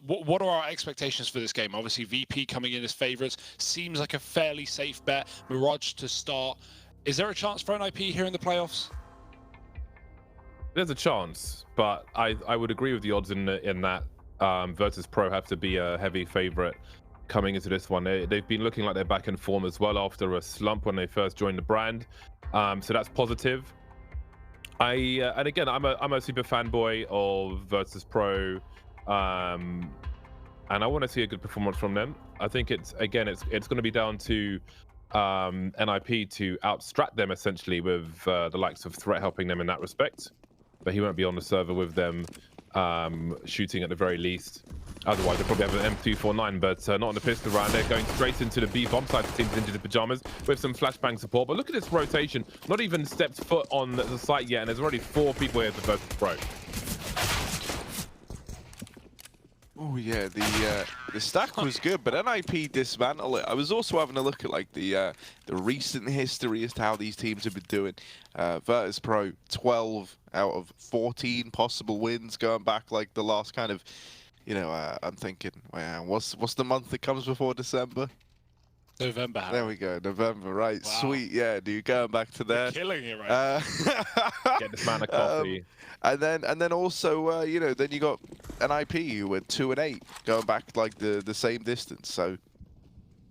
what are our expectations for this game? Obviously, VP coming in as favourites seems like a fairly safe bet. Mirage to start. Is there a chance for NiP here in the playoffs? There's a chance, but I would agree with the odds in that Virtus.pro have to be a heavy favourite coming into this one. They've been looking like they're back in form as well after a slump when they first joined the brand, so that's positive. And again, I'm a super fanboy of Virtus.pro, and I want to see a good performance from them. I think it's going to be down to NiP to outstrat them essentially, with the likes of Threat helping them in that respect. But he won't be on the server with them shooting at the very least. Otherwise, they'll probably have an M249, but not on the pistol round. They're going straight into the B bomb side. Teams into the Pyjamas with some flashbang support. But look at this rotation. Not even stepped foot on the site yet, and there's already 4 people here for Virtus.pro. Oh yeah, the stack was good, but NiP dismantled it. I was also having a look at like the recent history as to how these teams have been doing. Virtus.pro 12 out of 14 possible wins going back like the last kind of, you know, I'm thinking, wow, what's the month that comes before December? November. Harry. There we go, November, right? Wow. Sweet, yeah, dude, going back to there. You're killing it right now. Get this man a coffee. And then also, you know, then you got NiP who went 2-8, going back like the same distance. So,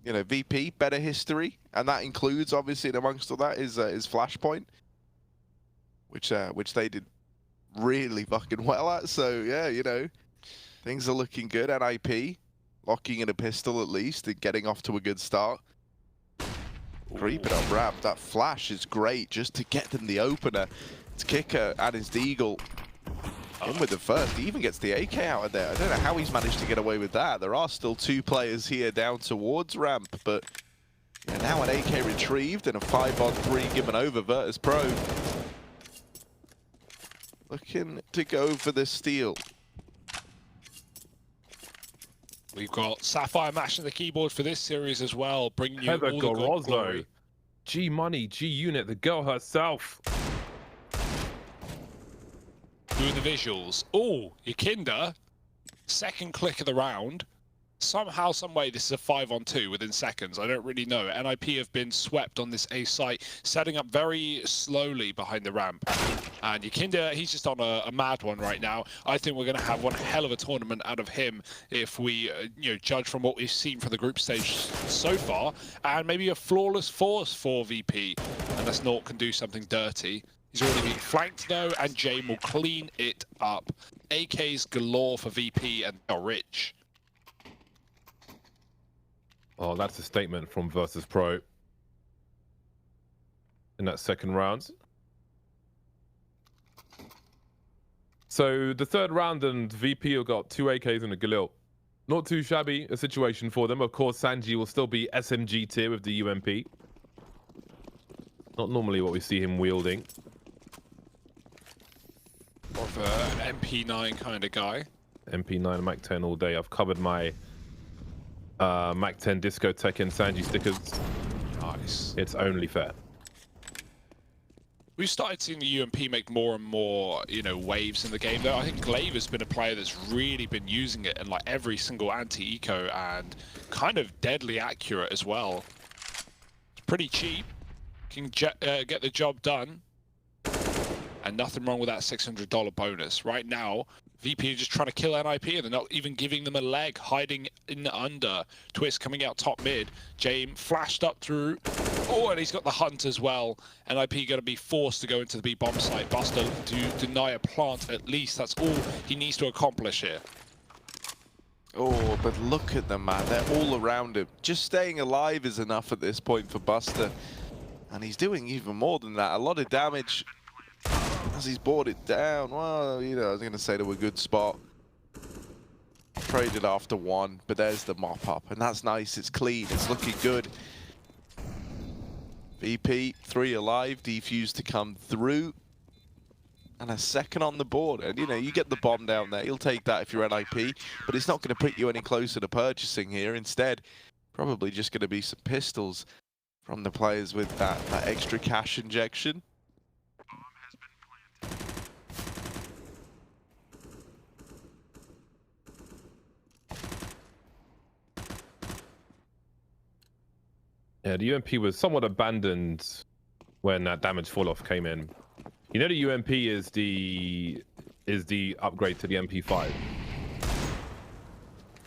you know, VP better history, and that includes obviously amongst all that is Flashpoint, which they did really fucking well at. So yeah, you know, things are looking good. NiP locking in a pistol at least and getting off to a good start. Creeping up ramp, that flash is great just to get them the opener. It's Kicker and his Deagle in with the first. He even gets the AK out of there. I don't know how he's managed to get away with that. There are still 2 players here down towards ramp, but yeah, now an AK retrieved and a 5-on-3 given over. Virtus.pro looking to go for the steal. We've got Sapphire mashing the keyboard for this series as well, bringing you all the glory. G Money, G Unit, the girl herself. Doing the visuals. Oh, Yakinda, second click of the round. Somehow, someway, this is a 5-on-2 within seconds. I don't really know. NiP have been swept on this A site, setting up very slowly behind the ramp. And Yakinda, he's just on a mad one right now. I think we're going to have one hell of a tournament out of him if we, you know, judge from what we've seen from the group stage so far. And maybe a flawless force for VP, unless Nort can do something dirty. He's already been flanked though, and Jame will clean it up. AKs galore for VP, and they're rich. Oh, that's a statement from Virtus.pro in that second round. So the third round, and VP have got 2 AKs and a Galil. Not too shabby a situation for them. Of course, Sanji will still be SMG tier with the UMP. Not normally what we see him wielding. More of an MP9 kind of guy. MP9, Mac 10 all day. I've covered my Mac 10 Discotheque and Sanji stickers. Nice. It's only fair. We've started seeing the UMP make more and more, you know, waves in the game though. I think Glaive has been a player that's really been using it in like every single anti-eco and kind of deadly accurate as well. It's pretty cheap. Can get the job done. And nothing wrong with that $600 bonus. Right now, VP are just trying to kill NiP and they're not even giving them a leg, hiding in under. Twist coming out top mid. Jame flashed up through. Oh, and he's got the hunt as well. NiP going to be forced to go into the B bomb site. Buster to deny a plant at least. That's all he needs to accomplish here. Oh, but look at them, man. They're all around him. Just staying alive is enough at this point for Buster. And he's doing even more than that. A lot of damage as he's brought it down. Well, you know, I was going to say to a good spot. Traded after 1, but there's the mop up. And that's nice. It's clean. It's looking good. VP, 3 alive. Defuse to come through. And a second on the board. And, you know, you get the bomb down there. You'll take that if you're NiP. But it's not going to put you any closer to purchasing here. Instead, probably just going to be some pistols from the players with that extra cash injection. Yeah, the UMP was somewhat abandoned when that damage fall-off came in. You know, the UMP is the upgrade to the MP5.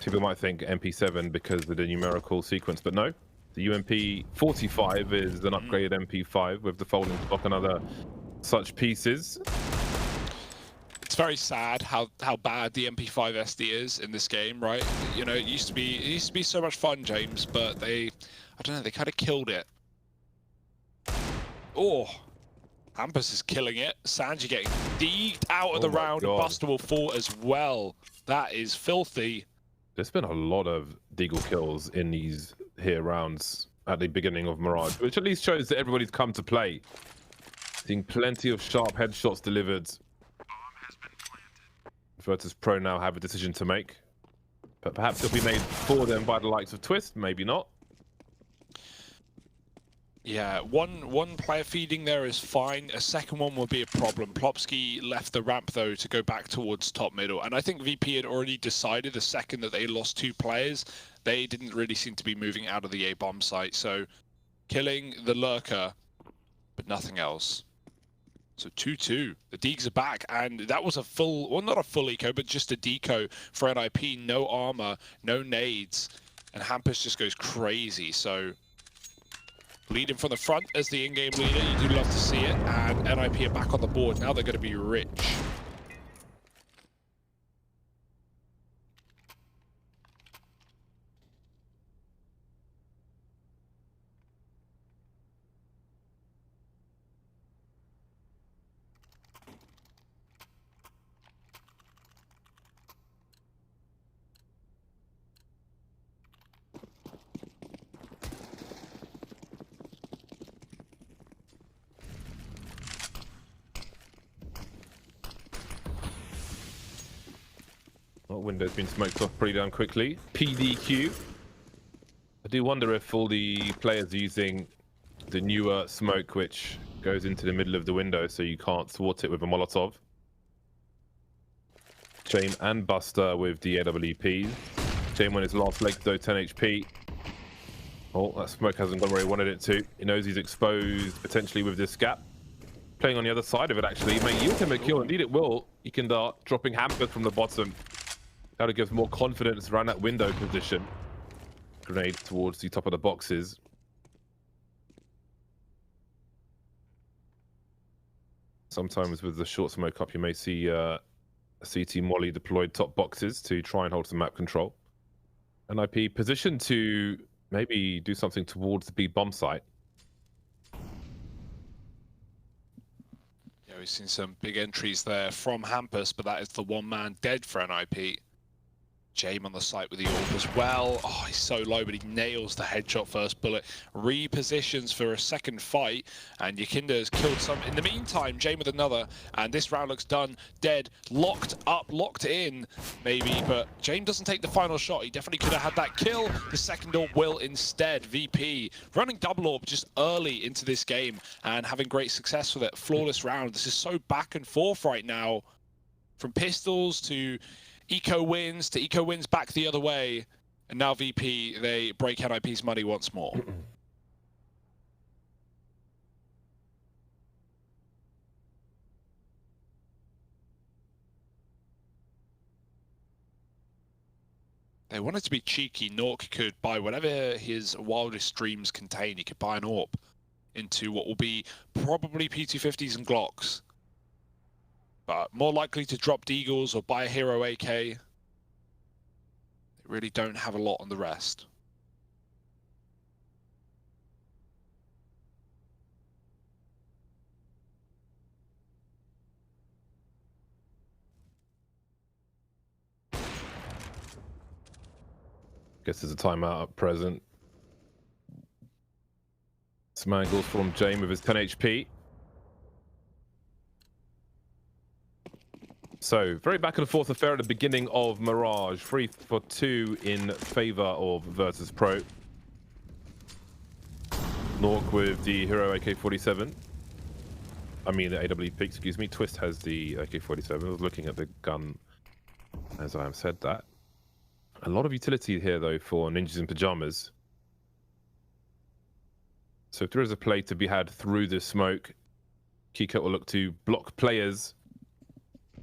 People might think MP7 because of the numerical sequence, but no. The UMP 45 is an upgraded MP5 with the folding stock and other such pieces. It's very sad how bad the MP5 SD is in this game, right? You know, it used to be so much fun, James, but I don't know, they kind of killed it. Oh, Hampus is killing it. Sanji getting deeked out of the round, and Buster will fall as well. That is filthy. There's been a lot of Deagle kills in these here rounds at the beginning of Mirage, which at least shows that everybody's come to play. Seeing plenty of sharp headshots delivered. Virtus.pro now have a decision to make, but perhaps it'll be made for them by the likes of Twist, maybe not. Yeah, one player feeding there is fine. A second one will be a problem. Plopsky left the ramp though to go back towards top middle, and I think VP had already decided the second that they lost 2 players, they didn't really seem to be moving out of the A bomb site. So killing the lurker, but nothing else. So 2-2. The Deegs are back, and that was a full, well, not a full eco, but just a deco for NiP. No armor, no nades, and Hampus just goes crazy. So leading from the front as the in-game leader, you do love to see it, and NiP are back on the board. Now they're going to be rich. Well, window's been smoked off pretty damn quickly. PDQ. I do wonder if all the players are using the newer smoke, which goes into the middle of the window, so you can't thwart it with a Molotov. Jame and Buster with the AWPs. Jame on his last leg, though, 10 HP. Oh, that smoke hasn't gone where he wanted it to. He knows he's exposed potentially with this gap. Playing on the other side of it, actually. It may yield him a kill. Indeed, it will. He can dart, dropping Hampus from the bottom. That'll give more confidence around that window position. Grenade towards the top of the boxes. Sometimes with the short smoke up, you may see a CT molly deployed top boxes to try and hold some map control. NiP positioned to maybe do something towards the B bomb site. Yeah, we've seen some big entries there from Hampus, but that is the one man dead for NiP. Jame on the site with the AWP as well. Oh, he's so low, but he nails the headshot first bullet. Repositions for a second fight, and Yakinda has killed some. In the meantime, Jame with another, and this round looks done. Dead, locked up, locked in, maybe, but Jame doesn't take the final shot. He definitely could have had that kill. The second AWP will instead. VP running double AWP just early into this game and having great success with it. Flawless round. This is so back and forth right now. From pistols to eco wins to eco wins back the other way, and now VP, they break NiP's money once more. They wanted to be cheeky. Nork could buy whatever his wildest dreams contain. He could buy an AWP into what will be probably P250s and Glocks, but more likely to drop Deagles or buy a hero AK. They really don't have a lot on the rest. Guess there's a timeout at present. Smangles from Jame with his 10 HP. So, very back and forth affair at the beginning of Mirage. 3 for 2 in favor of Virtus.pro. Nork with the hero AK-47. I mean the AWP, excuse me. Twist has the AK-47. I was looking at the gun as I have said that. A lot of utility here, though, for ninjas in pyjamas. So if there is a play to be had through the smoke, Kika will look to block players.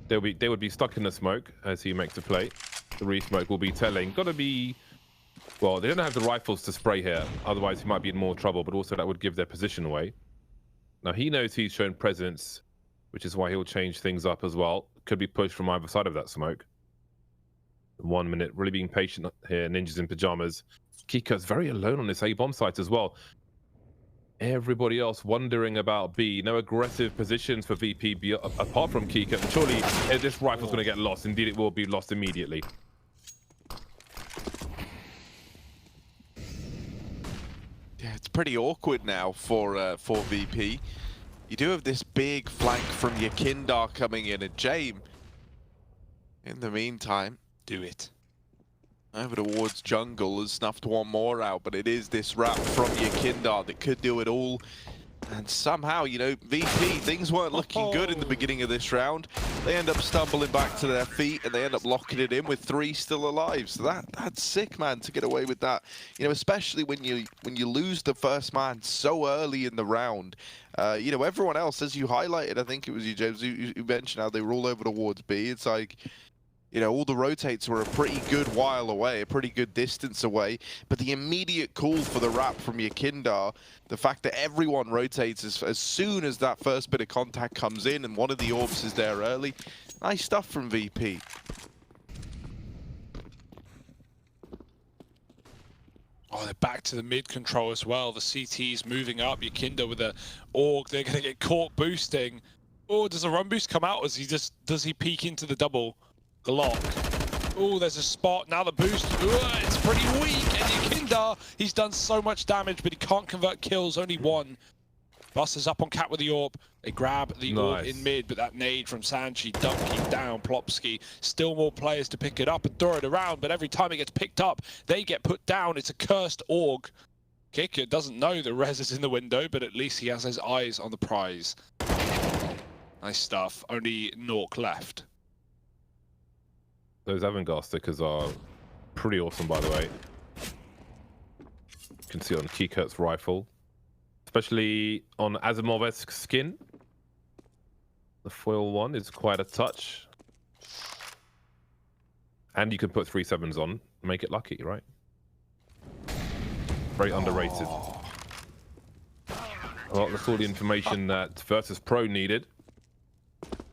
They would be stuck in the smoke as he makes the play. The re-smoke will be telling. Got to be... Well, they don't have the rifles to spray here. Otherwise, he might be in more trouble. But also that would give their position away. Now, he knows he's shown presence, which is why he'll change things up as well. Could be pushed from either side of that smoke. 1 minute. Really being patient here. Ninjas in Pyjamas. Kika's very alone on this A-bomb site as well. Everybody else wondering about B. No aggressive positions for VP apart from Kika. And surely this rifle's going to get lost. Indeed, it will be lost immediately. Yeah, it's pretty awkward now for VP. You do have this big flank from your Kindar coming in, and Jame, in the meantime, Do it. over towards jungle has snuffed one more out, but it is this wrap from your Kindar that could do it all. And somehow, you know, VP, things weren't looking good in the beginning of this round. They end up stumbling back to their feet and they end up locking it in with 3 still alive. So that's sick, man, to get away with that. You know, especially when you lose the first man so early in the round. You know, everyone else, as you highlighted, I think it was you, James, you mentioned how they were all over towards B. It's like, you know, all the rotates were a pretty good while away, a pretty good distance away. But the immediate call for the wrap from your Kindar, the fact that everyone rotates as soon as that first bit of contact comes in and one of the orbs is there early. Nice stuff from VP. Oh, they're back to the mid control as well. The CT's moving up. Your Kindar with a AUG. They're going to get caught boosting. Oh, does a run boost come out? Or does he peek into the double? The lock. Oh, there's a spot. Now the boost. Ooh, it's pretty weak. And your Kindar, he's done so much damage, but he can't convert kills. Only 1. Buster's up on Cat with the AWP. They grab the AWP in mid, but that nade from Sanchi dunking down Plopsky. Still more players to pick it up and throw it around, but every time it gets picked up, they get put down. It's a cursed AUG. Kicker doesn't know the res is in the window, but at least he has his eyes on the prize. Nice stuff. Only Nork left. Those Avangard stickers are pretty awesome, by the way. You can see it on Keykurt's rifle, especially on Asimov-esque skin. The foil one is quite a touch. And you can put 3/7s on, make it lucky, right? Very underrated. Well, that's all the information that Virtus.pro needed.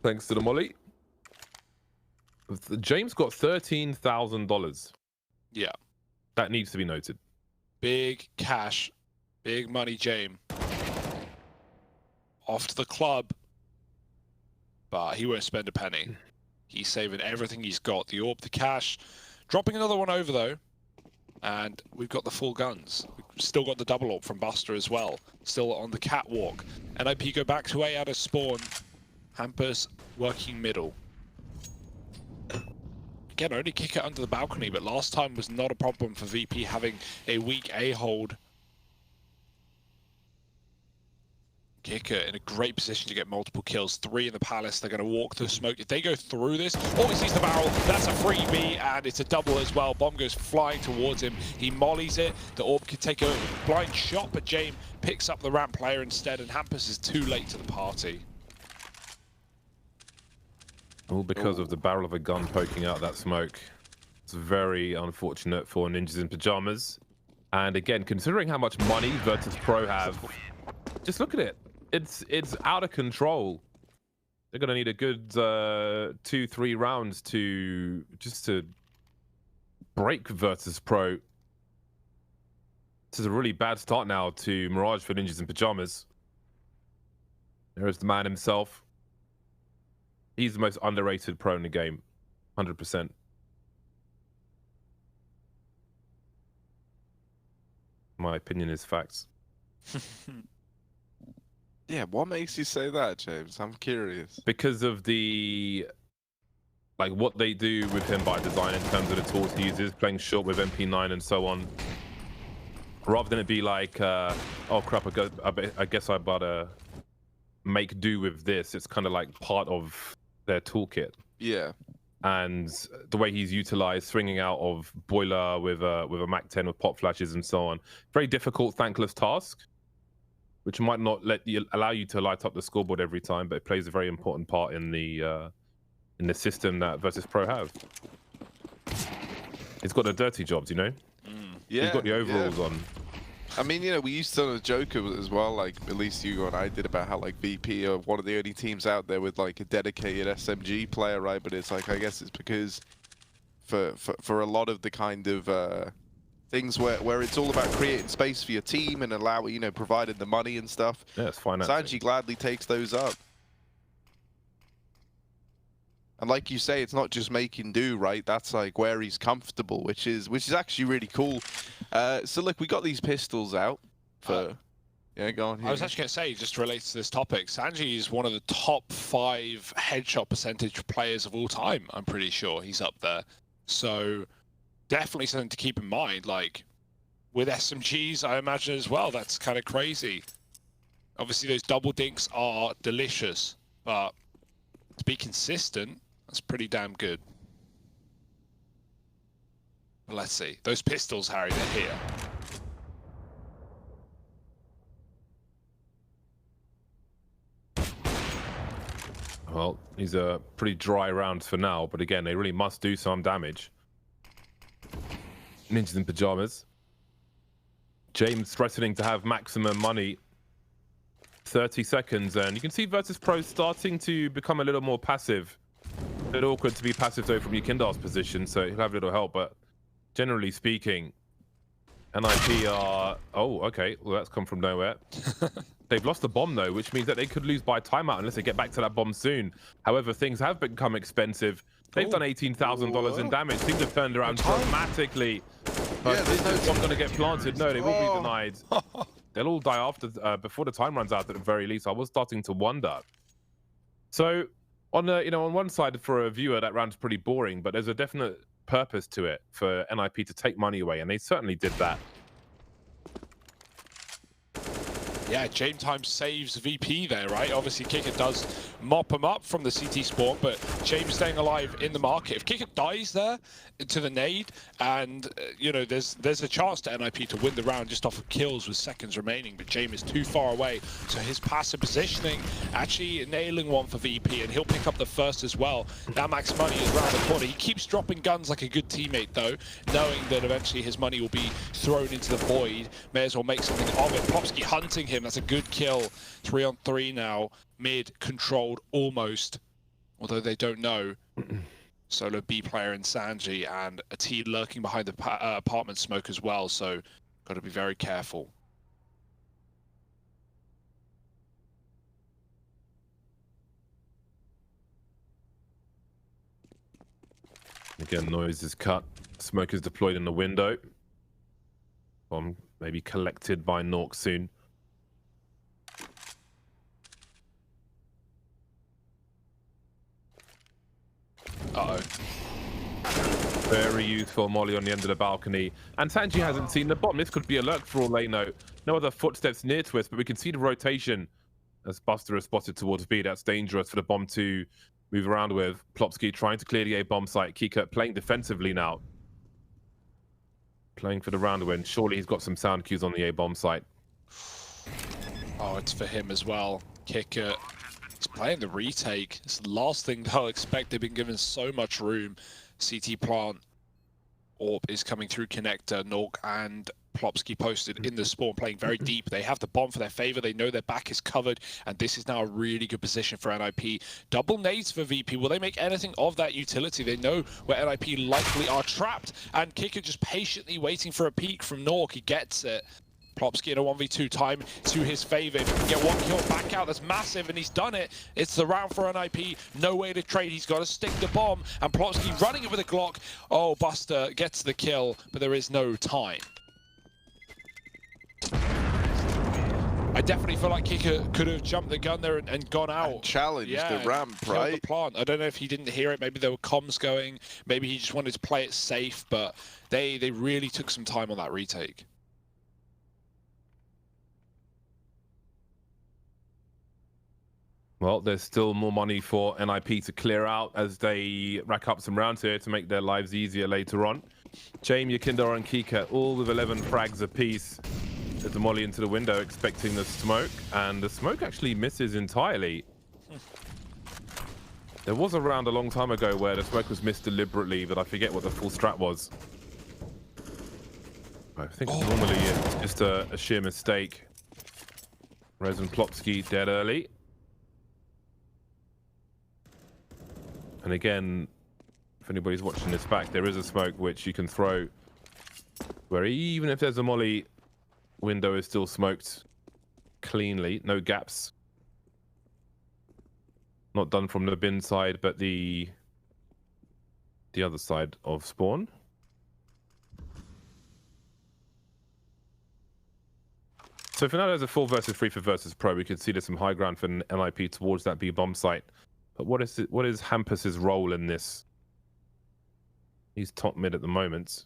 Thanks to the Molly. James got $13,000. Yeah. That needs to be noted. Big cash. Big money, Jame. Off to the club. But he won't spend a penny. He's saving everything he's got. The AWP, the cash. Dropping another one over, though. And we've got the full guns. We've still got the double AWP from Buster as well. Still on the catwalk. NiP go back to A out of spawn. Hampus working middle. Again, only kick it under the balcony, but last time was not a problem for VP having a weak A hold. Kicker in a great position to get multiple kills. 3 in the palace. They're going to walk through smoke. If they go through this, oh, he sees the barrel. That's a free B, and it's a double as well. Bomb goes flying towards him. He mollies it. The AWP could take a blind shot, but Jame picks up the ramp player instead, and Hampus is too late to the party. All because of the barrel of a gun poking out that smoke. It's very unfortunate for Ninjas in Pyjamas. And again, considering how much money Virtus.pro have, just look at it. It's out of control. They're going to need a good 2-3 rounds to break Virtus.pro. This is a really bad start now to Mirage for Ninjas in Pyjamas. There's the man himself. He's the most underrated pro in the game, 100%. My opinion is facts. Yeah, what makes you say that, James? I'm curious. Because of what they do with him by design in terms of the tools he uses, playing short with MP9 and so on. Rather than it be like, oh crap, I guess I better make do with this. It's kind of like part of their toolkit. Yeah. And the way he's utilized swinging out of boiler with a Mac 10 with pop flashes and so on. Very difficult, thankless task. which might not allow you to light up the scoreboard every time, but it plays a very important part in the system that Virtus.pro have. It's got the dirty jobs, you know. Yeah, he's got the overalls on. I mean, you know, we used to on a Joker as well, like at least Hugo and I did, about how like VP are one of the only teams out there with like a dedicated SMG player, right? But it's like, I guess it's because for a lot of the kind of things where it's all about creating space for your team and providing the money and stuff. Yeah, it's fine. Sanji gladly takes those up. And like you say, it's not just making do, right? That's like where he's comfortable, which is actually really cool. So look, we got these pistols out for... yeah, go on. Here. I was actually going to say, just relates to this topic, Sanji is one of the top 5 headshot percentage players of all time. I'm pretty sure he's up there. So definitely something to keep in mind. Like with SMGs, I imagine as well, that's kind of crazy. Obviously, those double dinks are delicious, but to be consistent, that's pretty damn good. But let's see. Those pistols, Harry, they're here. Well, these are pretty dry rounds for now, but again, they really must do some damage. Ninjas in Pyjamas. James threatening to have maximum money. 30 seconds, and you can see Virtus.pro starting to become a little more passive. A bit awkward to be passive though from Yukindar's position, so he'll have a little help, but generally speaking, NiP are... Oh, okay, well that's come from nowhere. They've lost the bomb though, which means that they could lose by timeout unless they get back to that bomb soon. However, things have become expensive. They've done $18,000 in damage. Things have turned around dramatically. But yeah, this is not going to get planted. No, they will be denied. They'll all die after, before the time runs out at the very least. I was starting to wonder. So, on on one side for a viewer, that round's pretty boring, but there's a definite purpose to it for NiP to take money away, and they certainly did that. Yeah, Jame time saves VP there, right? Obviously, Kicker does mop him up from the CT spawn, but James staying alive in the market. If Kicker dies there to the nade, and there's a chance to NiP to win the round just off of kills with seconds remaining, but Jame is too far away, so his passive positioning actually nailing one for VP, and he'll pick up the first as well. Now Max Money is around the corner. He keeps dropping guns like a good teammate, though, knowing that eventually his money will be thrown into the void. May as well make something of it. Popsky hunting him. That's a good kill. 3 on 3 now. Mid controlled almost, although they don't know. Solo B player in Sanji, and a T lurking behind the apartment smoke as well, so got to be very careful. Again, noise is cut. Smoke is deployed in the window. Bomb maybe collected by Nork soon. Uh-oh. Very useful molly on the end of the balcony. And Sanji hasn't seen the bomb. This could be a lurk for all they know. No other footsteps near to us, but we can see the rotation as Buster is spotted towards B. That's dangerous for the bomb to move around with. Plopsky trying to clear the A bomb site. Kika playing defensively now. Playing for the round win. Surely he's got some sound cues on the A bomb site. Oh, it's for him as well. Kicker. He's playing the retake. It's the last thing they'll expect. They've been given so much room. CT plant. Orb is coming through connector. Nork and Plopsky posted in the spawn, playing very deep. They have the bomb for their favor. They know their back is covered, and this is now a really good position for NiP. Double nades for VP. Will they make anything of that utility? They know where NiP likely are trapped, and Kicker just patiently waiting for a peek from Nork. He gets it. Plopsky in a 1v2 time to his favor. If he can get one kill back out, that's massive, and he's done it. It's the round for NiP. No way to trade. He's got to stick the bomb, and Plopsky running it with a Glock. Oh, Buster gets the kill, but there is no time. I definitely feel like Kicker could have jumped the gun there and gone out. And challenged the ramp, right? The plant. I don't know if he didn't hear it. Maybe there were comms going. Maybe he just wanted to play it safe, but they really took some time on that retake. Well, there's still more money for NiP to clear out as they rack up some rounds here to make their lives easier later on. Jame, Yukindar and Kika all with 11 frags apiece. There's a molly into the window, expecting the smoke, and the smoke actually misses entirely. There was a round a long time ago where the smoke was missed deliberately, but I forget what the full strat was. I think normally it's just a sheer mistake. Rez and Plopsky dead early. And again, if anybody's watching this back, there is a smoke which you can throw where even if there's a molly, window is still smoked cleanly, no gaps. Not done from the bin side, but the other side of spawn. So for now, there's a full versus free for versus pro. We could see there's some high ground for NiP towards that B bomb site. But what is Hampus's role in this? He's top mid at the moment.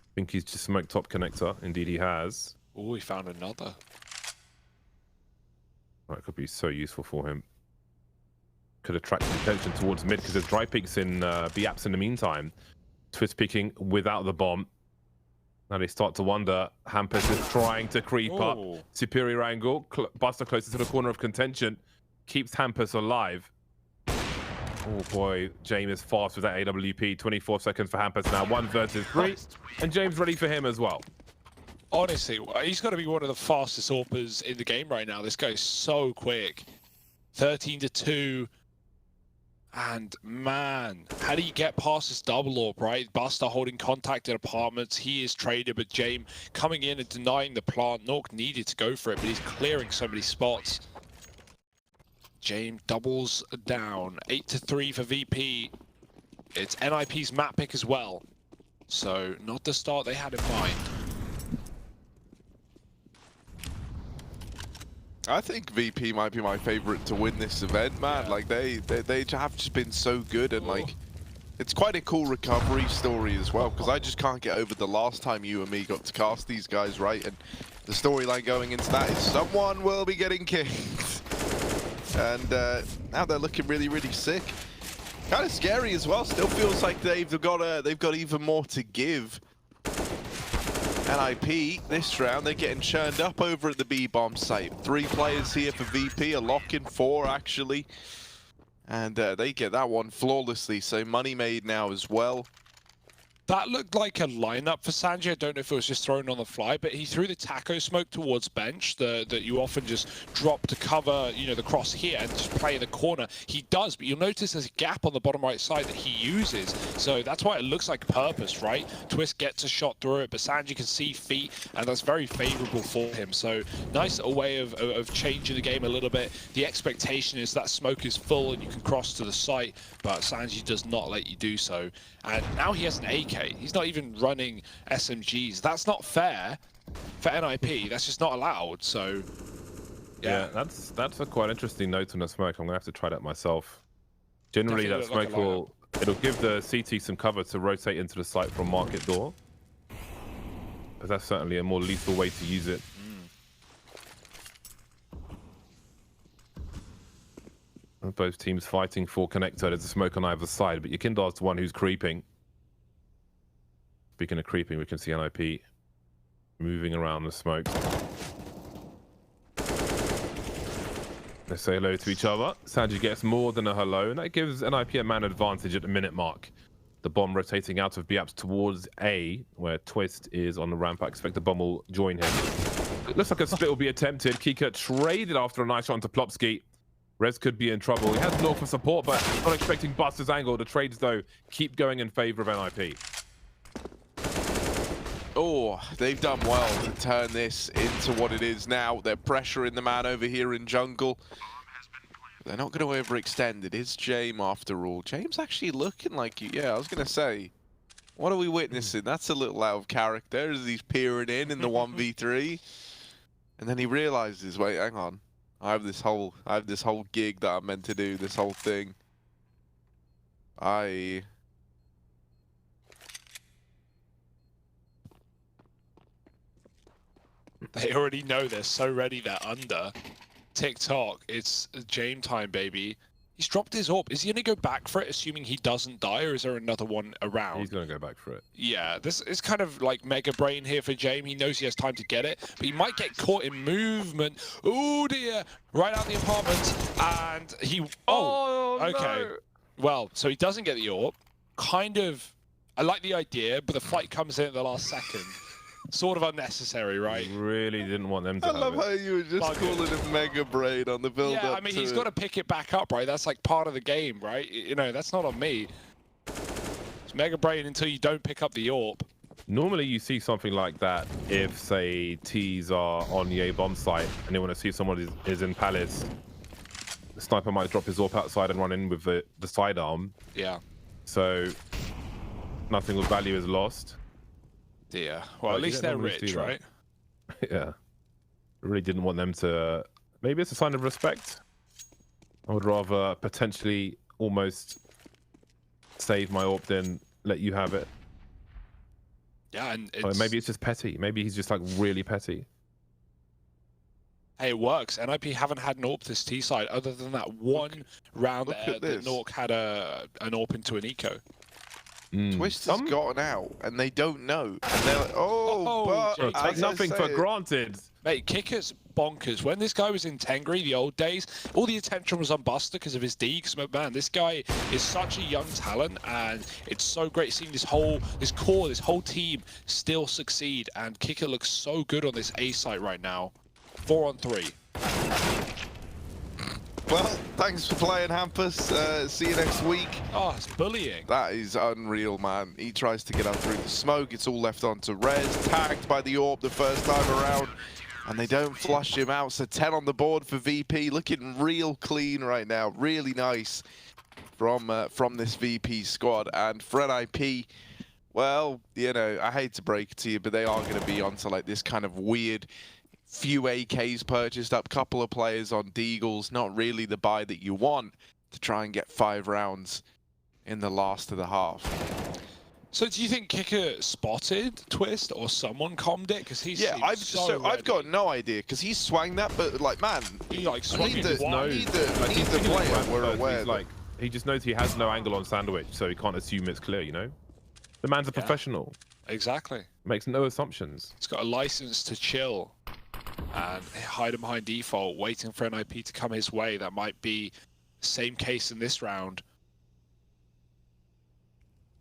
I think he's just smoked top connector. Indeed, he has. Oh, he found another. That could be so useful for him. Could attract attention towards mid because there's dry peaks in B-apps in the meantime. Twist peeking without the bomb. Now they start to wonder. Hampus is trying to creep up. Superior angle. Buster closer to the corner of contention. Keeps Hampus alive. Oh boy, Jame is fast with that AWP. 24 seconds for Hampus now. 1 versus 3. And James ready for him as well. Honestly, he's got to be one of the fastest AWPers in the game right now. This guy's so quick. 13-2. And man, how do you get past this double AWP, right? Buster holding contact at apartments. He is traded, but Jame coming in and denying the plant. Nork needed to go for it, but he's clearing so many spots. Jame doubles down. 8-3 for VP. It's NiP's map pick as well. So not the start they had in mind. I think VP might be my favorite to win this event, man. Yeah. Like they have just been so good, and like it's quite a cool recovery story as well, because I just can't get over the last time you and me got to cast these guys, right? And the storyline going into that is someone will be getting kicked. And now they're looking really, really sick. Kind of scary as well. Still feels like they've got even more to give. NiP this round, they're getting churned up over at the B bomb site. 3 players here for VP, a lock in 4 actually, and they get that one flawlessly. So money made now as well. That looked like a lineup for Sanji. I don't know if it was just thrown on the fly, but he threw the taco smoke towards bench that you often just drop to cover, you know, the cross here and just play in the corner. He does, but you'll notice there's a gap on the bottom right side that he uses. So that's why it looks like purpose, right? Twist gets a shot through it, but Sanji can see feet, and that's very favorable for him. So nice a way of changing the game a little bit. The expectation is that smoke is full and you can cross to the site, but Sanji does not let you do so. And now he has an AK. He's not even running SMGs. That's not fair for NiP. That's just not allowed. So, yeah, that's a quite interesting note on the smoke. I'm gonna have to try that myself. Generally, that smoke it'll give the CT some cover to rotate into the site from market door. But that's certainly a more lethal way to use it. Both teams fighting for connector. There's a smoke on either side, but Yakindar's the one who's creeping. Speaking of creeping, we can see NiP moving around the smoke. They say hello to each other. Sanji gets more than a hello, and that gives NiP a man advantage at the minute mark. The bomb rotating out of B-apps towards A, where Twist is on the ramp. I expect the bomb will join him. It looks like a split will be attempted. Kika traded after a nice shot onto Plopsky. Rez could be in trouble. He has North for support, but not expecting Buster's angle. The trades, though, keep going in favor of NiP. Oh, they've done well to turn this into what it is now. They're pressuring the man over here in jungle. They're not going to overextend. It is Jame after all. Jame's actually looking like you. Yeah, I was going to say, what are we witnessing? That's a little out of character as he's peering in the 1v3. And then he realizes, wait, hang on. I have this whole gig that I'm meant to do, this whole thing. They already know they're so ready. They're under. TikTok, it's Jame time, baby. He's dropped his AWP. Is he going to go back for it, assuming he doesn't die, or is there another one around? He's going to go back for it. Yeah, this is kind of like Mega Brain here for Jame. He knows he has time to get it, but he might get caught in movement. Oh dear! Right out the apartment, and he... Oh, okay. No. Well, so he doesn't get the AWP. Kind of... I like the idea, but the fight comes in at the last second. Sort of unnecessary, right? Really didn't want them to I have love it. how you were just calling him Mega Brain on the build-up. Yeah, I mean, he's got to pick it back up, right? That's like part of the game, right? You know, that's not on me. It's Mega Brain until you don't pick up the AWP. Normally you see something like that if, say, T's are on the A bomb site and they want to see if someone is in Palace. The sniper might drop his AWP outside and run in with the sidearm. Yeah. So nothing of value is lost. Yeah. Well, at least they're rich, right? Yeah. I really didn't want them to... Maybe it's a sign of respect. I would rather potentially almost save my AWP than let you have it. Yeah, and Or maybe it's just petty. Maybe he's just like really petty. Hey, it works. NiP haven't had an AWP this T side other than that one round that Nork had an AWP into an eco. Twist has gotten out, and they don't know. And they're like, oh, but take nothing for granted. Mate, Kicker's bonkers. When this guy was in Tengri, the old days, all the attention was on Buster because of his D. Because, man, this guy is such a young talent, and it's so great seeing this whole team still succeed. And Kicker looks so good on this A site right now. 4-on-3. Well, thanks for playing, Hampus. See you next week. Oh, it's bullying. That is unreal, man. He tries to get up through the smoke. It's all left onto Rez. Tagged by the AWP the first time around. And they don't flush him out. So 10 on the board for VP. Looking real clean right now. Really nice from this VP squad. And for NiP, well, you know, I hate to break it to you, but they are going to be onto like this kind of weird... Few AKs purchased up, couple of players on Deagles, not really the buy that you want to try and get 5 rounds in the last of the half. So do you think Kicker spotted Twist or someone commed it? Because he's I've got no idea because he swung that, but like man, he like swung need it. the player we're aware. Like he just knows he has no angle on Sandwich, so he can't assume it's clear. You know, the man's a professional. Exactly. Makes no assumptions. He's got a license to chill and hide behind default, waiting for NiP to come his way. That might be the same case in this round.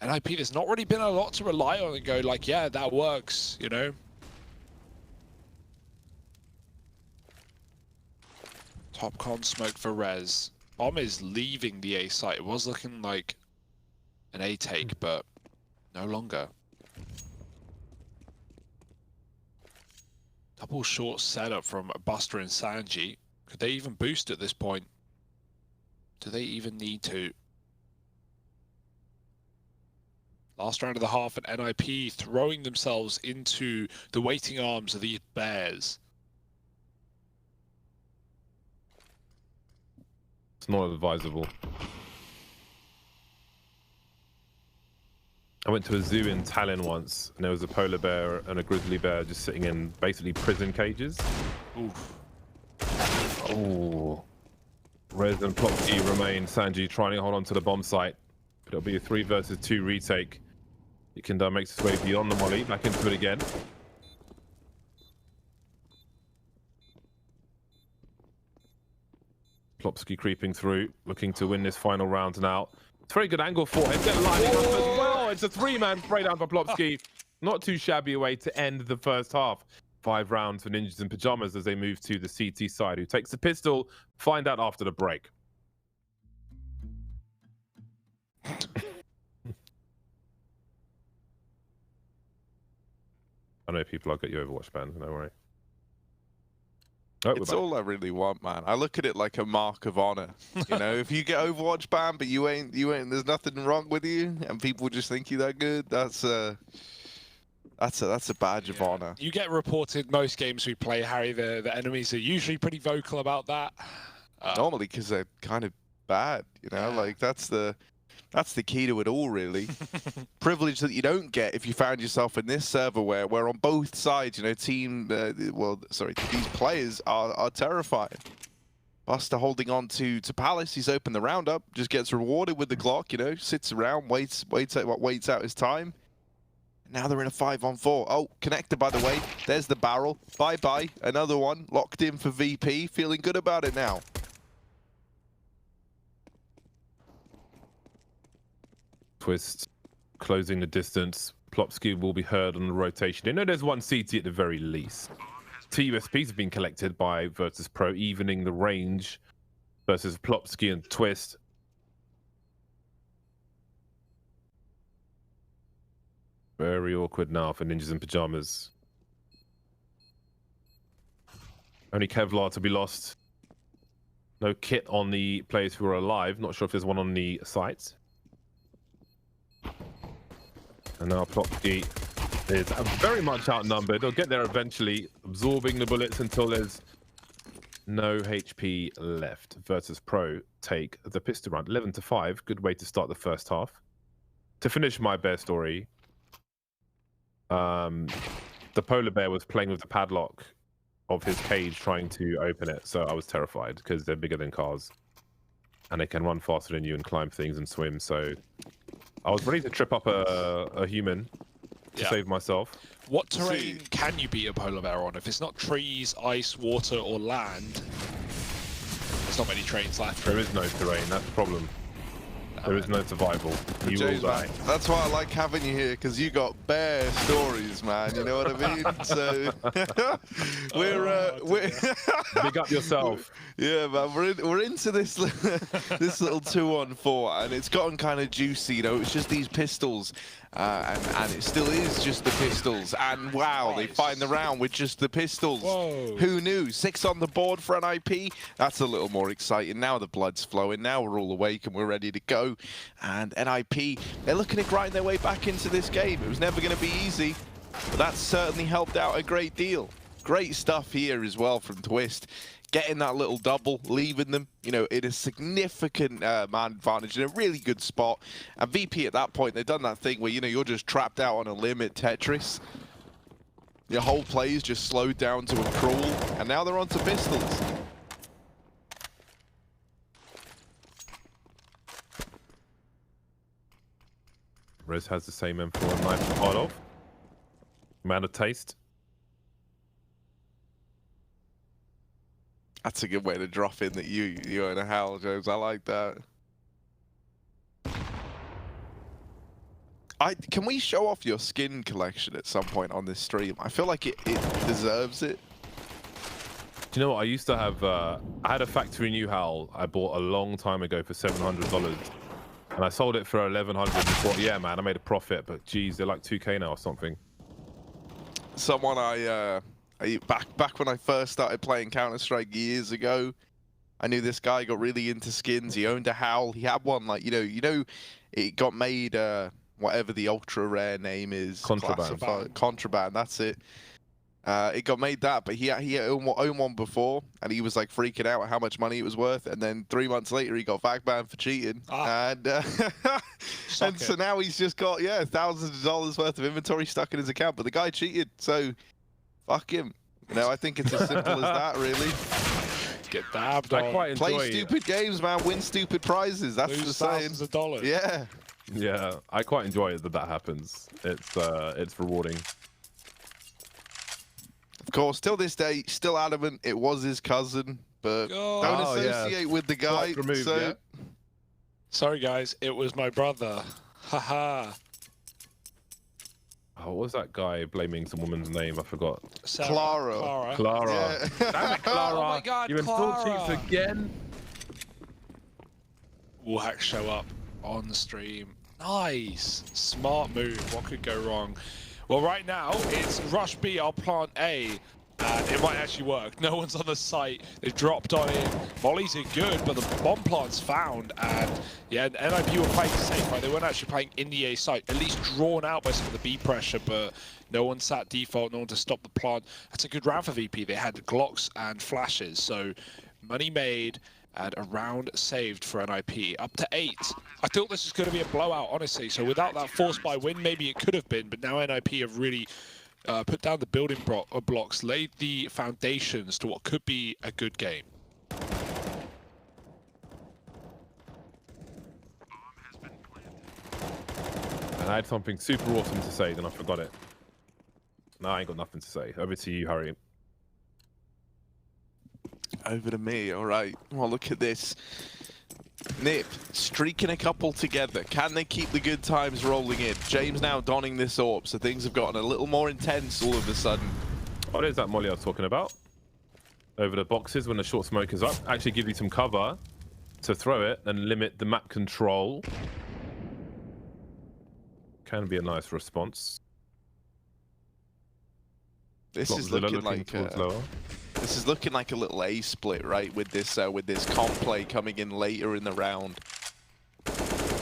NiP, there's not really been a lot to rely on and go like, yeah, that works, you know? Top con smoke for Rez. Bomb is leaving the A site. It was looking like an A take, but no longer. Double short setup from Buster and Sanji. Could they even boost at this point? Do they even need to? Last round of the half, and NiP throwing themselves into the waiting arms of these bears. It's not advisable. I went to a zoo in Tallinn once, and there was a polar bear and a grizzly bear just sitting in basically prison cages. Oof. Oh. Rez and Plopsky remain. Sanji trying to hold on to the bomb site. But it'll be a 3 versus 2 retake. Ikendah makes his way beyond the molly, back into it again. Plopsky creeping through, looking to win this final round now. It's a very good angle for him. They're lining up as well. It's a 3-man spray down for Plopsky. Not too shabby a way to end the first half. 5 rounds for Ninjas in Pyjamas as they move to the CT side. Who takes the pistol? Find out after the break. I know people, I'll get you Overwatch banned, no worry. Oh, it's all I really want, man. I look at it like a mark of honor. You know, if you get Overwatch banned, but you ain't, there's nothing wrong with you, and people just think you that good, that's a badge of honor. You get reported most games we play, Harry. The enemies are usually pretty vocal about that. Normally, because they're kind of bad. You know, like that's the key to it all, really. Privilege that you don't get if you found yourself in this server where on both sides, you know, these players are terrifying. Buster holding on to Palace. He's opened the round up, just gets rewarded with the Glock, you know, sits around, waits out his time. Now they're in a 5-on-4. Oh, connected by the way. There's the barrel. Bye-bye. Another one locked in for VP. Feeling good about it now. Twist closing the distance. Plopsky will be heard on the rotation. They know there's one CT at the very least. 2 USPs have been collected by Virtus.pro, evening the range versus Plopsky and Twist. Very awkward now for Ninjas in Pyjamas. Only Kevlar to be lost. No kit on the players who are alive. Not sure if there's one on the site. And now Plopsky is very much outnumbered. They'll get there eventually, absorbing the bullets until there's no HP left. Virtus.pro take the pistol round. 11-5. Good way to start the first half. To finish my bear story, the polar bear was playing with the padlock of his cage trying to open it, so I was terrified because they're bigger than cars and they can run faster than you and climb things and swim, so I was ready to trip up a human to save myself. What terrain can you beat a polar bear on? If it's not trees, ice, water, or land, there's not many trains left. There is no terrain, that's the problem. There is no survival. You will die. That's why I like having you here, because you got bare stories, man. You know what I mean? So we're big up yourself. Yeah, man. We're into this this little 2-on-4, and it's gotten kind of juicy. You know, it's just these pistols, and it still is just the pistols. And wow, they find the round with just the pistols. Whoa. Who knew? 6 on the board for an NiP. That's a little more exciting. Now the blood's flowing. Now we're all awake and we're ready to go. And NiP, they're looking to grind their way back into this game. It was never going to be easy, but that's certainly helped out a great deal. Great stuff here as well from Twist. Getting that little double, leaving them, you know, in a significant man advantage in a really good spot. And VP at that point, they've done that thing where, you know, you're just trapped out on a limb at Tetris. Your whole play is just slowed down to a crawl, and now they're onto pistols. Rez has the same M4 knife to Bardolph. Man of taste. That's a good way to drop in that you own a Hal, James. I like that. Can we show off your skin collection at some point on this stream? I feel like it deserves it. Do you know what? I used to have, I had a factory new Hal I bought a long time ago for $700. And I sold it for $1,100 and thought, yeah, man, I made a profit. But geez, they're like 2K now or something. Someone back when I first started playing Counter-Strike years ago, I knew this guy got really into skins. He owned a Hal. He had one like, you know, it got made, whatever the ultra rare name is. Contraband. Contraband, that's it. It got made that, but he owned one before, and he was like freaking out at how much money it was worth. And then 3 months later, he got VAC banned for cheating, and so now he's just got thousands of dollars worth of inventory stuck in his account. But the guy cheated, so fuck him. You know, I think it's as simple as that, really. Get dabbed I quite enjoy Play stupid games, man. Win stupid prizes. That's the saying. Thousands of dollars. Yeah. Yeah, I quite enjoy it that happens. It's rewarding. Of course, till this day, still adamant it was his cousin, but don't associate with the guy. Removed, so yeah. Sorry, guys, it was my brother. Haha. Oh, what was that guy blaming some woman's name? I forgot. Clara. Clara. Yeah. Damn it, Clara. Oh my God, You're in full cheeks Clara. again. Warhack show up on the stream. Nice. Smart move. What could go wrong? Well, right now, it's Rush B, I'll plant A, and it might actually work. No one's on the site. They've dropped on in. Mollies are good, but the bomb plant's found, and yeah, NiP were playing safe, right? They weren't actually playing in the A site, at least drawn out by some of the B pressure, but no one sat default, no one to stop the plant. That's a good round for VP. They had Glocks and flashes, so money made. And a round saved for NiP, up to 8. I thought this was going to be a blowout, honestly. So without that forced by win, maybe it could have been. But now NiP have really put down the building blocks, laid the foundations to what could be a good game. I had something super awesome to say, then I forgot it. No, I ain't got nothing to say. Over to you, Harry. Over to me, all right. Well, look at this. NiP streaking a couple together. Can they keep the good times rolling in? James now donning this AWP, so things have gotten a little more intense all of a sudden. Oh, there's that molly I was talking about. Over the boxes when the short smoke is up. Actually give you some cover to throw it and limit the map control. Can be a nice response. This is looking like this is looking like a little A split, right? With this comp play coming in later in the round.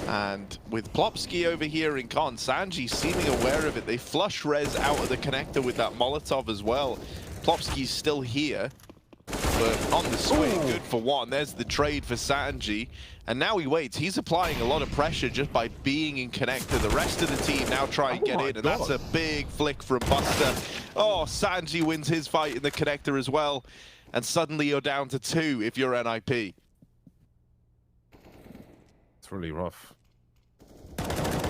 And with Plopsky over here in con, Sanji seeming aware of it. They flush res out of the connector with that Molotov as well. Plopsky's still here, but on the swing, good for one. There's the trade for Sanji. And now he waits. He's applying a lot of pressure just by being in connector. The rest of the team now try and get in, and that's a big flick from Buster. Oh, Sanji wins his fight in the connector as well. And suddenly you're down to 2 if you're NiP. It's really rough.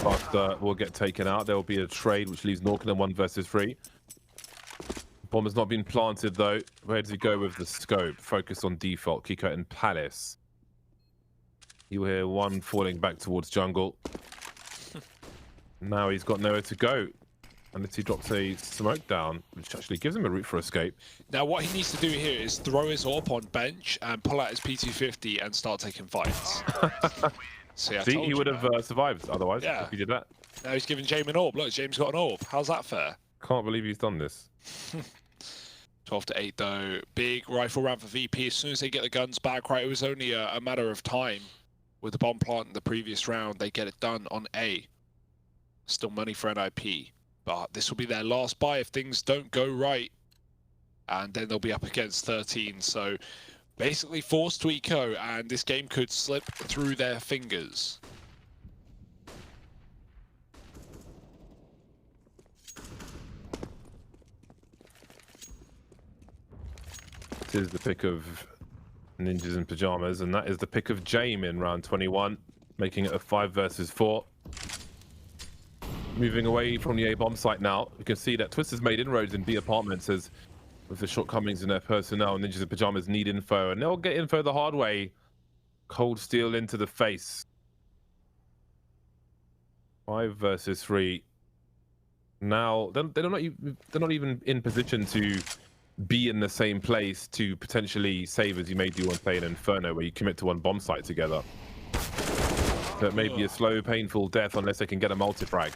Buster will get taken out. There will be a trade, which leaves Norkin in 1 versus 3. Bomb has not been planted, though. Where does he go with the scope? Focus on default. Kiko and Palace. You hear one falling back towards jungle. Now he's got nowhere to go. Unless he drops a smoke down, which actually gives him a route for escape. Now what he needs to do here is throw his AWP on bench and pull out his P250 and start taking fights. See, he would have survived otherwise if he did that. Now he's giving Jame an AWP. Look, James got an AWP. How's that fair? Can't believe he's done this. 12 to 8 though. Big rifle round for VP. As soon as they get the guns back, right, it was only a matter of time. With the bomb plant in the previous round, they get it done on A. Still money for NiP. But this will be their last buy if things don't go right. And then they'll be up against 13. So basically forced to eco, and this game could slip through their fingers. This is the pick of Ninjas in Pyjamas, and that is the pick of Jame in round 21, making it a 5 versus 4. Moving away from the A bomb site now, you can see that Twister's made inroads in B apartments as with the shortcomings in their personnel. Ninjas in Pyjamas need info, and they'll get info the hard way. Cold steel into the face. 5 versus 3. Now they're not even in position to be in the same place to potentially save as you may do on playing Inferno, where you commit to 1 bomb site together. That may be a slow, painful death unless they can get a multi-frag.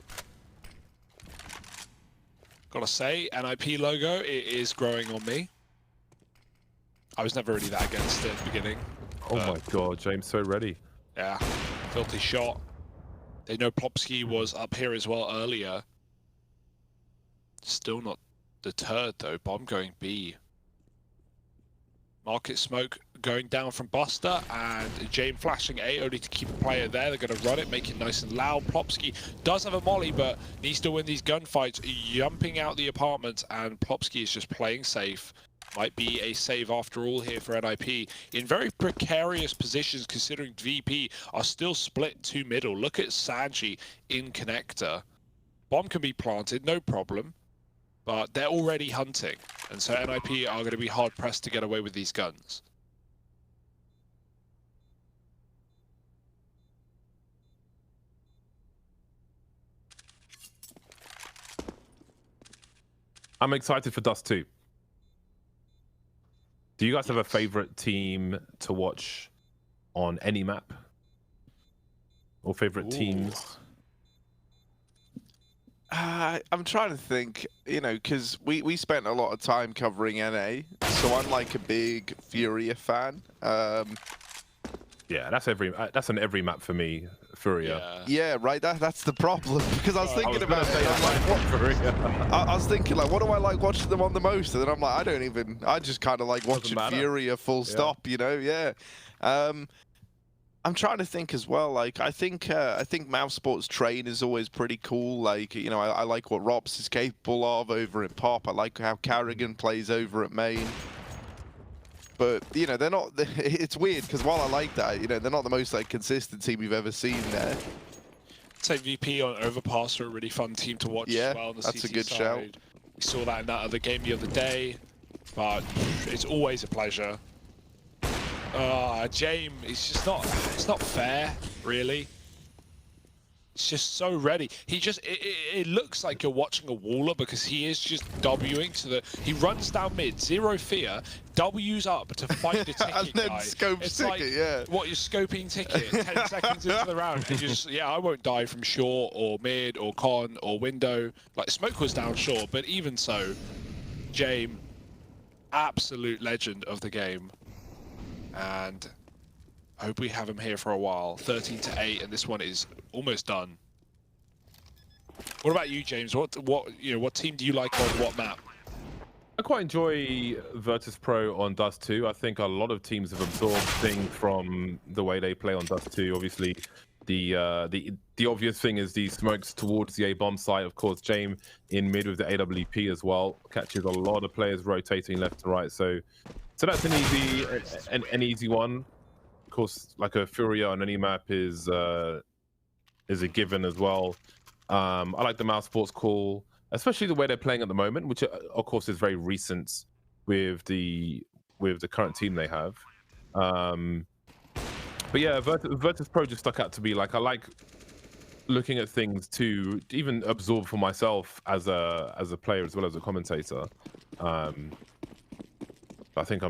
Gotta say, NiP logo, it is growing on me. I was never really that against it at the beginning. Oh my god, James so ready. Yeah, filthy shot. They know Plopsky was up here as well earlier. Still not deterred though. Bomb going B. Market smoke going down from Buster, and Jame flashing A only to keep a player there. They're going to run it, make it nice and loud. Plopsky does have a molly, but needs to win these gunfights, jumping out the apartment, and Plopsky is just playing safe. Might be a save after all here for NiP. In very precarious positions, considering VP are still split to middle. Look at Sanji in connector. Bomb can be planted, no problem. But they're already hunting, and so NiP are going to be hard-pressed to get away with these guns. I'm excited for Dust 2. Do you guys have a favorite team to watch on any map? Or favorite teams? I'm trying to think, you know, because we spent a lot of time covering NA, so I'm like a big Furia fan. Yeah, that's an every map for me, Furia. Yeah, right. That's the problem, because I was thinking about it. I was thinking like, what do I like watching them on the most? And then I'm like, I just kind of like watching Furia full stop, you know? Yeah. I'm trying to think as well. Like, I think Mouse Sports Train is always pretty cool. Like, you know, I like what Rops is capable of over at Pop. I like how Carrigan plays over at Main. But, you know, they're not... It's weird, because while I like that, you know, they're not the most, like, consistent team you've ever seen there. say VP on Overpass are a really fun team to watch Yeah, as well on the that's CT a good side. shout. We saw that in that other game the other day, but it's always a pleasure. Jame, it's not fair, really. It's just so ready. He just, it looks like you're watching a Waller because he is just Wing to the, he runs down mid, zero fear, W's up to fight the ticket and then guy. scopes It's ticket, like, yeah. what, you're scoping ticket 10 seconds into the round and just, yeah, I won't die from short or mid or con or window. Like, smoke was down short, but even so, Jame, absolute legend of the game. And I hope we have him here for a while. 13-8, and this one is almost done. What about you, James? What team do you like on what map? I quite enjoy Virtus.pro on Dust 2. I think a lot of teams have absorbed things from the way they play on Dust 2. Obviously, the obvious thing is the smokes towards the A bomb site. Of course, Jame in mid with the AWP as well catches a lot of players rotating left to right. So that's an easy one. Of course, like a Furia on any map is a given as well. I like the mouse sports call, especially the way they're playing at the moment, which of course is very recent with the current team they have. But yeah, Virtus.pro just stuck out to be like, I like looking at things to even absorb for myself as a player as well as a commentator. I think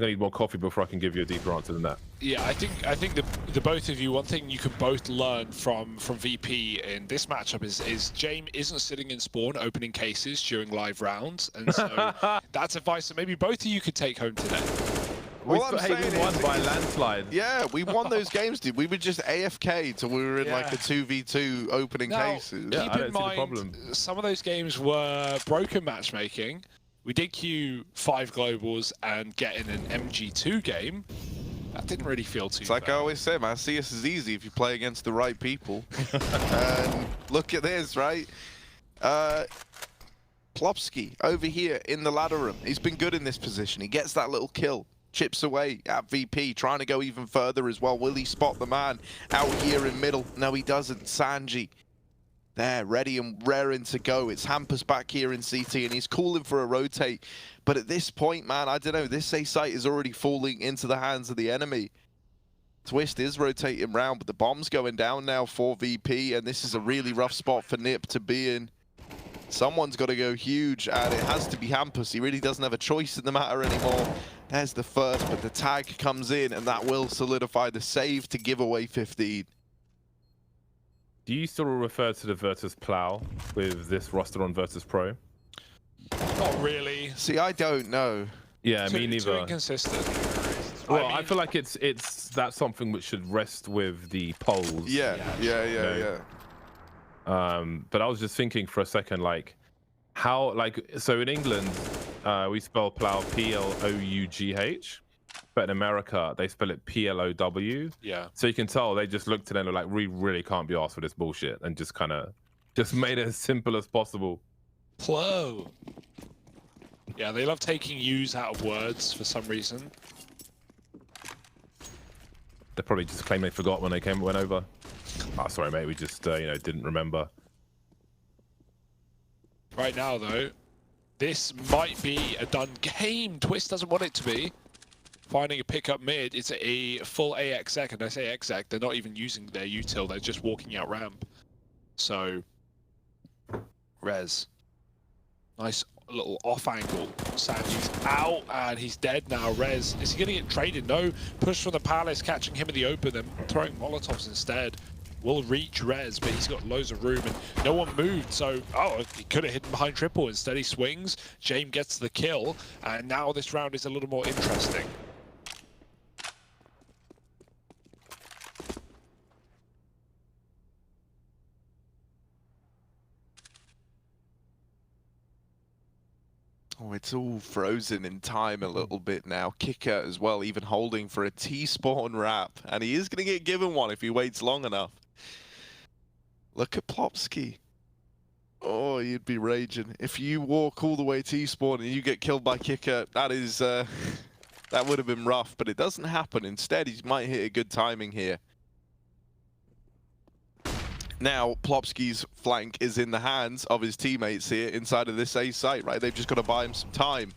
I need more coffee before I can give you a deeper answer than that. Yeah, I think the both of you, one thing you can both learn from VP in this matchup is Jame isn't sitting in spawn opening cases during live rounds, and so that's advice that maybe both of you could take home today. We won by a landslide. Yeah, we won those games, dude. We were just AFK till we were in like a 2v2 opening cases. Keep in mind, some of those games were broken matchmaking. We did queue 5 globals and get in an MG2 game. That didn't really feel too It's like fair. I always say, man, CS is easy if you play against the right people. And look at this, right? Plopsky over here in the ladder room. He's been good in this position. He gets that little kill. Chips away at VP, trying to go even further as well. Will he spot the man out here in middle? No, he doesn't. Sanji. There, ready and raring to go. It's Hampus back here in CT, and he's calling for a rotate. But at this point, man, I don't know. This A site is already falling into the hands of the enemy. Twist is rotating round, but the bomb's going down now for VP, and this is a really rough spot for NiP to be in. Someone's got to go huge, and it has to be Hampus. He really doesn't have a choice in the matter anymore. There's the first, but the tag comes in, and that will solidify the save to give away 15. Do you still refer to the Virtus plow with this roster on Virtus.pro? Not really. See, I don't know. Yeah, me neither. Too inconsistent. Well, I feel like that's something which should rest with the polls. Yeah. But I was just thinking for a second, like, how, like, so in England, we spell plow P-L-O-U-G-H. But in America, they spell it P-L-O-W. Yeah. So you can tell they just looked at it and were like, we really can't be asked for this bullshit, and just kind of made it as simple as possible. Plow. Yeah, they love taking U's out of words for some reason. They probably just claim they forgot when they went over. Oh, sorry, mate. We just didn't remember. Right now, though, this might be a done game. Twist doesn't want it to be. Finding a pickup mid, it's a full AXEC, and I say AXEC, they're not even using their util, they're just walking out ramp. So, Rez. Nice little off angle. Sanji's out, and he's dead now. Rez, is he going to get traded? No. Push from the Palace, catching him in the open, then throwing Molotovs instead. Will reach Rez, but he's got loads of room, and no one moved, so, he could have hidden behind triple. Instead, he swings. Jame gets the kill, and now this round is a little more interesting. Oh, it's all frozen in time a little bit now. Kicker as well, even holding for a T-spawn wrap. And he is going to get given one if he waits long enough. Look at Plopsky. Oh, you'd be raging. If you walk all the way T-spawn and you get killed by Kicker, that is... that would have been rough, but it doesn't happen. Instead, he might hit a good timing here. Now, Plopsky's flank is in the hands of his teammates here inside of this A site, right? They've just got to buy him some time.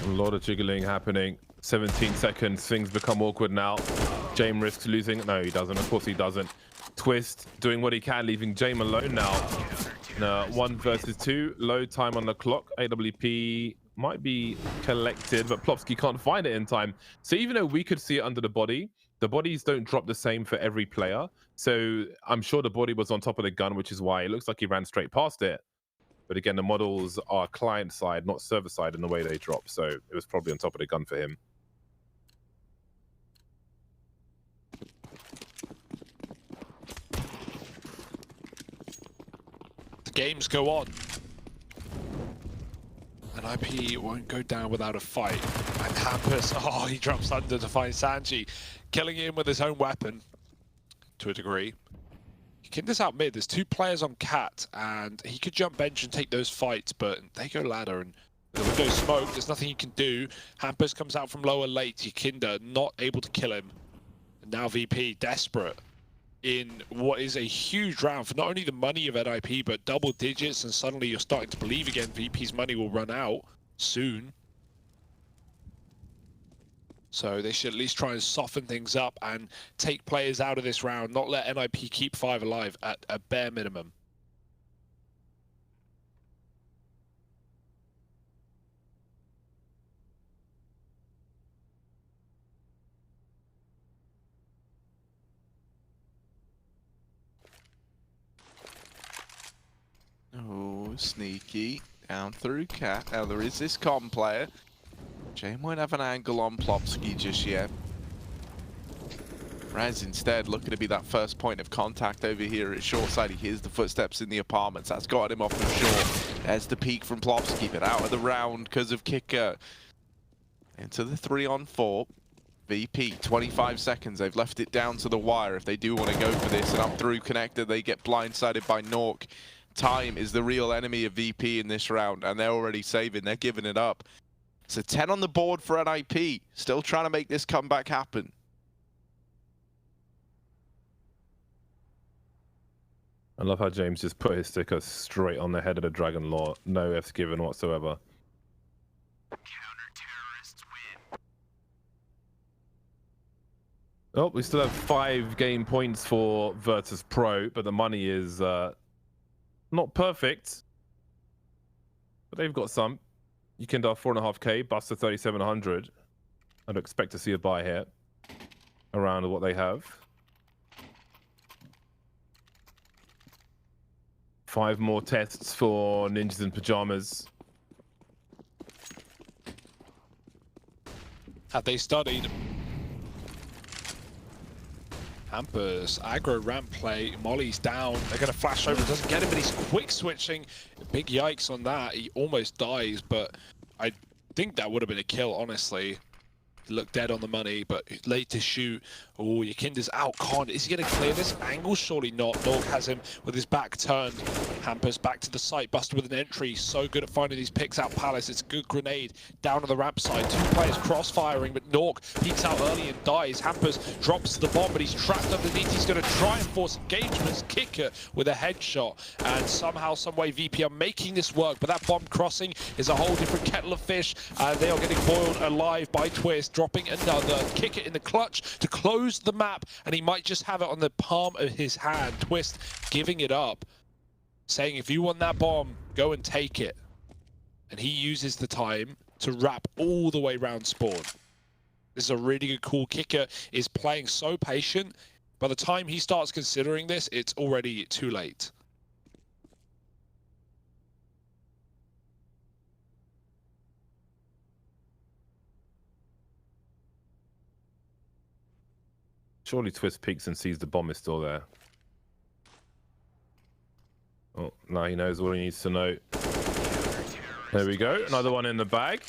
A lot of jiggling happening. 17 seconds, things become awkward now. Jame risks losing. No, he doesn't. Of course he doesn't. Twist doing what he can, leaving Jame alone now. No, 1 versus 2. Low time on the clock. AWP might be collected, but Plopsky can't find it in time. So even though we could see it under the body, the bodies don't drop the same for every player. So I'm sure the body was on top of the gun, which is why it looks like he ran straight past it. But again, the models are client side, not server side in the way they drop. So it was probably on top of the gun for him. The games go on. And NiP won't go down without a fight. And Hampus, oh, he drops under to find Sanji, killing him with his own weapon, to a degree. Kinder's out mid, there's 2 players on Cat, and he could jump bench and take those fights, but they go ladder, and with the window smoke, there's nothing he can do. Hampus comes out from lower late, Kinder not able to kill him. And now VP desperate in what is a huge round for not only the money of NiP, but double digits, and suddenly you're starting to believe again VP's money will run out soon. So they should at least try and soften things up and take players out of this round, not let NiP keep 5 alive at a bare minimum. Oh, sneaky. Down through Cat. Now there is this com player. Jame won't have an angle on Plopsky just yet. Raz instead looking to be that first point of contact over here at short side. He hears the footsteps in the apartments. That's got him off the shore. There's the peak from Plopsky, but out of the round because of Kicker. Into the 3-on-4. VP, 25 seconds. They've left it down to the wire if they do want to go for this. And up through connector, they get blindsided by Nork. Time is the real enemy of VP in this round, and they're already saving. They're giving it up. So 10 on the board for NiP. Still trying to make this comeback happen. I love how James just put his sticker straight on the head of the Dragon Lord. No F's given whatsoever. Counter-terrorists win. Oh, we still have 5 game points for Virtus.pro, but the money is not perfect. But they've got some. You can do 4.5k, Buster 3,700. I'd expect to see a buy here around what they have. 5 more tests for Ninjas in Pyjamas. Have they studied? Hampus, aggro ramp play, Molly's down, they're going to flash over, doesn't get him, but he's quick switching. Big yikes on that, he almost dies, but I think that would have been a kill, honestly. He looked dead on the money, but late to shoot. Oh, Yakinda's out, Con, is he going to clear this angle? Surely not. Nork has him with his back turned. Hampus back to the site, Buster with an entry, so good at finding these picks out Palace. It's a good grenade down on the ramp side. 2 players cross-firing, but Nork peeks out early and dies. Hampus drops the bomb, but he's trapped underneath. He's going to try and force engagements. Kicker with a headshot, and somehow, someway, VP are making this work, but that bomb crossing is a whole different kettle of fish, and they are getting boiled alive by Twist, dropping another. Kicker in the clutch to close the map, and he might just have it on the palm of his hand. Twist giving it up, saying if you want that bomb, go and take it. And he uses the time to wrap all the way around spawn. This is a really good call. Kicker is playing so patient. By the time he starts considering this, it's already too late. Surely Twist peeks and sees the bomb is still there. Oh, now he knows what he needs to know. There we go. Another one in the bag.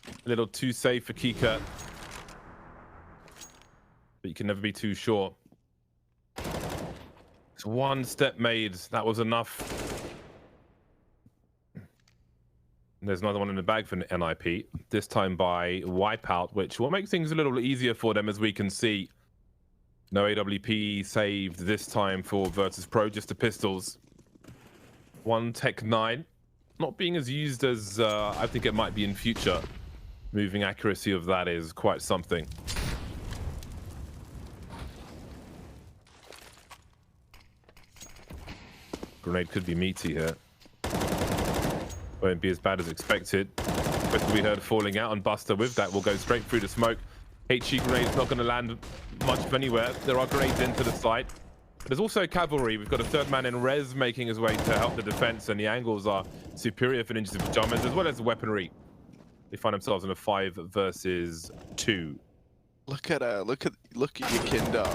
A little too safe for Kika. But you can never be too sure. It's 1 step made. That was enough. There's another one in the bag for NiP, this time by Wipeout, which will make things a little easier for them, as we can see. No AWP saved this time for Virtus.pro, just the pistols. One Tech 9, not being as used as I think it might be in future. Moving accuracy of that is quite something. Grenade could be meaty here. Won't be as bad as expected. But we heard falling out, and Buster with that will go straight through the smoke. HE grenade's not going to land much of anywhere. There are grenades into the site. But there's also cavalry. We've got a third man in res making his way to help the defense, and the angles are superior for Ninjas in Pyjamas, as well as the weaponry. They find themselves in a 5 versus 2. Look at Yakinda.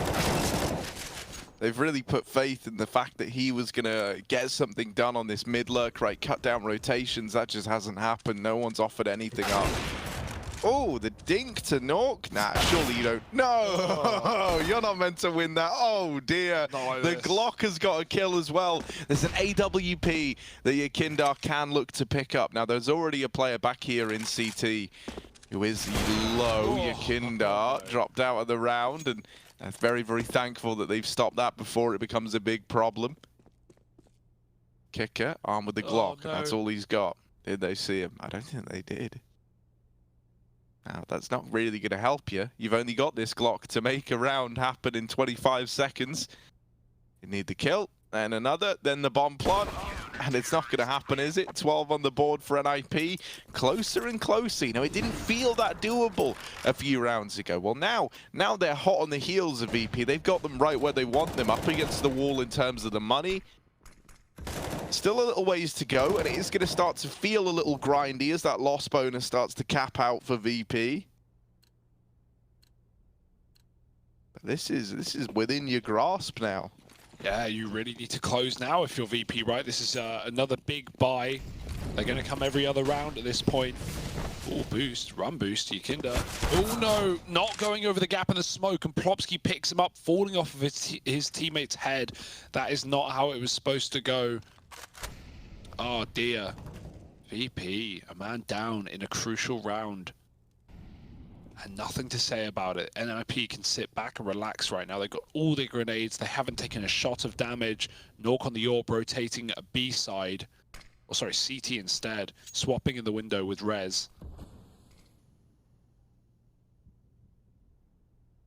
They've really put faith in the fact that he was going to get something done on this mid lurk, right? Cut down rotations. That just hasn't happened. No one's offered anything up. Oh, the dink to Nork. Nah, surely you don't. No, you're not meant to win that. Oh, dear. Like the this. Glock has got a kill as well. There's an AWP that Yakinda can look to pick up. Now, there's already a player back here in CT who is low. Yakinda dropped out of the round, and I'm very, very thankful that they've stopped that before it becomes a big problem. Kicker, armed with the Glock, no. and that's all he's got. Did they see him? I don't think they did. Now, that's not really going to help you. You've only got this Glock to make a round happen in 25 seconds. You need the kill, then another, then the bomb plant. And it's not going to happen, is it? 12 on the board for NiP. Closer and closer. You know, it didn't feel that doable a few rounds ago. Well, now they're hot on the heels of VP. They've got them right where they want them, up against the wall in terms of the money. Still a little ways to go, and it is going to start to feel a little grindy as that loss bonus starts to cap out for VP. But this is within your grasp now. Yeah, you really need to close now if you're VP, right? This is another big buy. They're going to come every other round at this point. Oh, boost, run boost, Yakinda. Oh no, not going over the gap in the smoke, and Plopsky picks him up, falling off of his teammate's head. That is not how it was supposed to go. Oh dear. VP, a man down in a crucial round. And nothing to say about it. NiP can sit back and relax right now. They've got all their grenades. They haven't taken a shot of damage. Nork on the AWP rotating a B side. Oh, sorry, CT instead. Swapping in the window with Rez.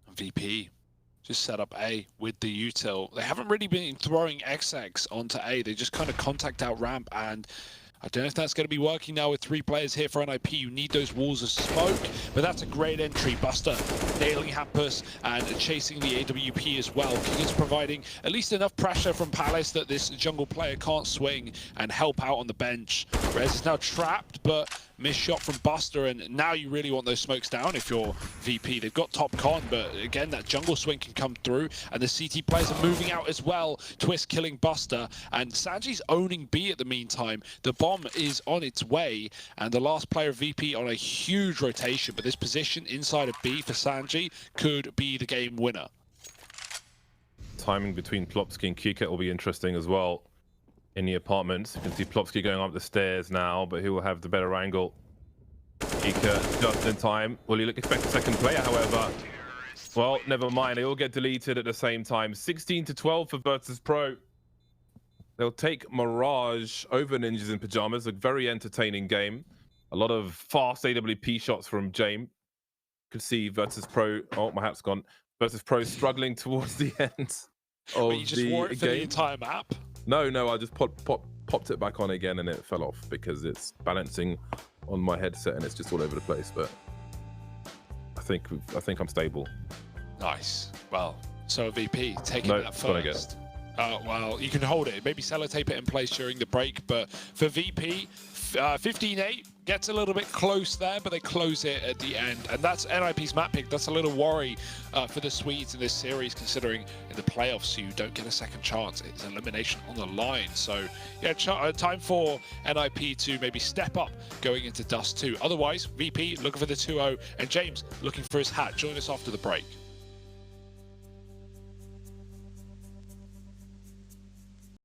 And VP just set up A with the util. They haven't really been throwing XX onto A. They just kind of contact out ramp, and I don't know if that's going to be working now with 3 players here for NiP. You need those walls of smoke, but that's a great entry. Buster nailing Hampus and chasing the AWP as well. King is providing at least enough pressure from Palace that this jungle player can't swing and help out on the bench. Rez is now trapped, but missed shot from Buster, and now you really want those smokes down if you're VP. They've got top con, but again, that jungle swing can come through, and the CT players are moving out as well. Twist killing Buster, and Sanji's owning B at the meantime. The bomb is on its way, and the last player of VP on a huge rotation, but this position inside of B for Sanji could be the game winner. Timing between Plopsky and Kika will be interesting as well. In the apartments, you can see Plopsky going up the stairs now, but he will have the better angle. Kika just in time. Will you expect a second player, however? Well, never mind. They all get deleted at the same time. 16-12 for Virtus.pro. They'll take Mirage over Ninjas in Pyjamas. A very entertaining game. A lot of fast AWP shots from Jame. You can see Virtus.pro. Oh, my hat's gone. Virtus.pro struggling towards the end of But you just wore it for the game. entire map? No, I just popped it back on again, and it fell off because it's balancing on my headset and it's just all over the place. But I think I'm stable. Nice. Well, so VP taking that first. Well, you can hold it. Maybe sellotape it in place during the break. But for VP, 15-8 gets a little bit close there, but they close it at the end. And that's NiP's map pick. That's a little worry for the Swedes in this series, considering in the playoffs you don't get a second chance. It's elimination on the line. So, yeah, time for NiP to maybe step up going into Dust 2. Otherwise, VP looking for the 2-0, and James looking for his hat. Join us after the break.